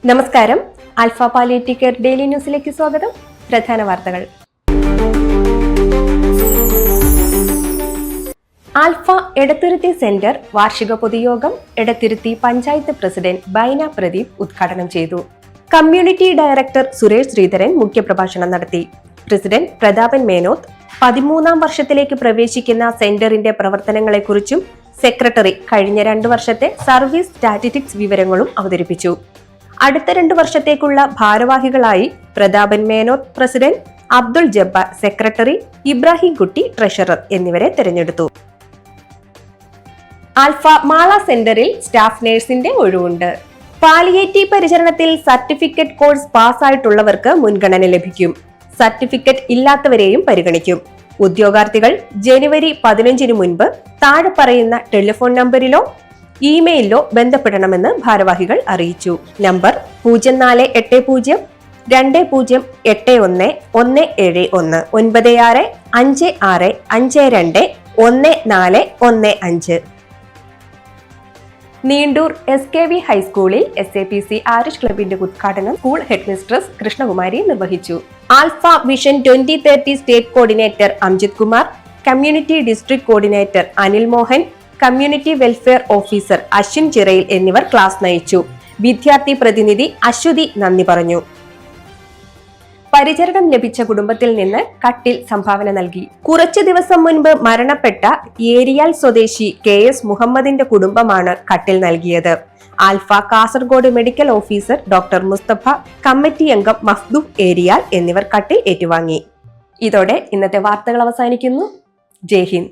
നമസ്കാരം. Alpha palliative care daily ന്യൂസിലേക്ക് സ്വാഗതം. പ്രധാന വാർത്തകൾ. ആൽഫ എടത്തുരുത്തി സെന്റർ വാർഷിക പൊതുയോഗം എടത്തുരുത്തി പഞ്ചായത്ത് പ്രസിഡന്റ് ബൈന പ്രദീപ് ഉദ്ഘാടനം ചെയ്തു. കമ്മ്യൂണിറ്റി ഡയറക്ടർ സുരേഷ് ശ്രീധരൻ മുഖ്യപ്രഭാഷണം നടത്തി. പ്രസിഡന്റ് പ്രതാപൻ മേനോത്ത് 13ാം വർഷത്തിലേക്ക് പ്രവേശിക്കുന്ന സെന്ററിന്റെ പ്രവർത്തനങ്ങളെക്കുറിച്ചും സെക്രട്ടറി കഴിഞ്ഞ 2 വർഷത്തെ സർവീസ് സ്റ്റാറ്റിസ്റ്റിക്സ് വിവരങ്ങളും അവതരിപ്പിച്ചു. അടുത്ത 2 വർഷത്തേക്കുള്ള ഭാരവാഹികളായി Prathapan Menoth president, Abdul Jabbar secretary, Ibrahim Kutty treasurer എന്നിവരെ തെരഞ്ഞെടുത്തു. ആൽഫ മാള സെന്ററിൽ സ്റ്റാഫ് നഴ്സിന്റെ ഒഴിവുണ്ട്. പാലിയേറ്റീവ് പരിചരണത്തിൽ സർട്ടിഫിക്കറ്റ് കോഴ്സ് പാസ്സായിട്ടുള്ളവർക്ക് മുൻഗണന ലഭിക്കും. സർട്ടിഫിക്കറ്റ് ഇല്ലാത്തവരെയും പരിഗണിക്കും. ഉദ്യോഗാർത്ഥികൾ ജനുവരി 15 മുൻപ് താഴെ പറയുന്ന ടെലിഫോൺ നമ്പറിലോ ഇമെയിലിലോ ബന്ധപ്പെടണമെന്ന് ഭാരവാഹികൾ അറിയിച്ചു. നമ്പർ 0480 2081 171 96 56 52 1415. നീണ്ടൂർ SKV ഹൈസ്കൂളിൽ SAPC ആരിഷ് ക്ലബിന്റെ ഉദ്ഘാടനം സ്കൂൾ ഹെഡ്മിസ്ട്രസ് കൃഷ്ണകുമാരി നിർവഹിച്ചു. Alpha vision 2030 state coordinator Amjith Kumar, community district coordinator Anil Mohan, community welfare officer Ashwin Chirayil എന്നിവർ ക്ലാസ് നയിച്ചു. വിദ്യാർത്ഥി പ്രതിനിധി അശ്വതി നന്ദി പറഞ്ഞു. പരിചരണം ലഭിച്ച കുടുംബത്തിൽ നിന്ന് കട്ടിൽ സംഭാവന നൽകി. കുറച്ചു ദിവസം മുൻപ് മരണപ്പെട്ട ഏരിയാൽ സ്വദേശി KS മുഹമ്മദിന്റെ കുടുംബമാണ് കട്ടിൽ നൽകിയത്. Alpha Kasaragod medical officer doctor Mustafa, committee അംഗം മഫ്ദൂഹ് ഏരിയാൽ എന്നിവർ കട്ടിൽ ഏറ്റുവാങ്ങി. ഇതോടെ ഇന്നത്തെ വാർത്തകൾ അവസാനിക്കുന്നു. ജയ് ഹിന്ദ്.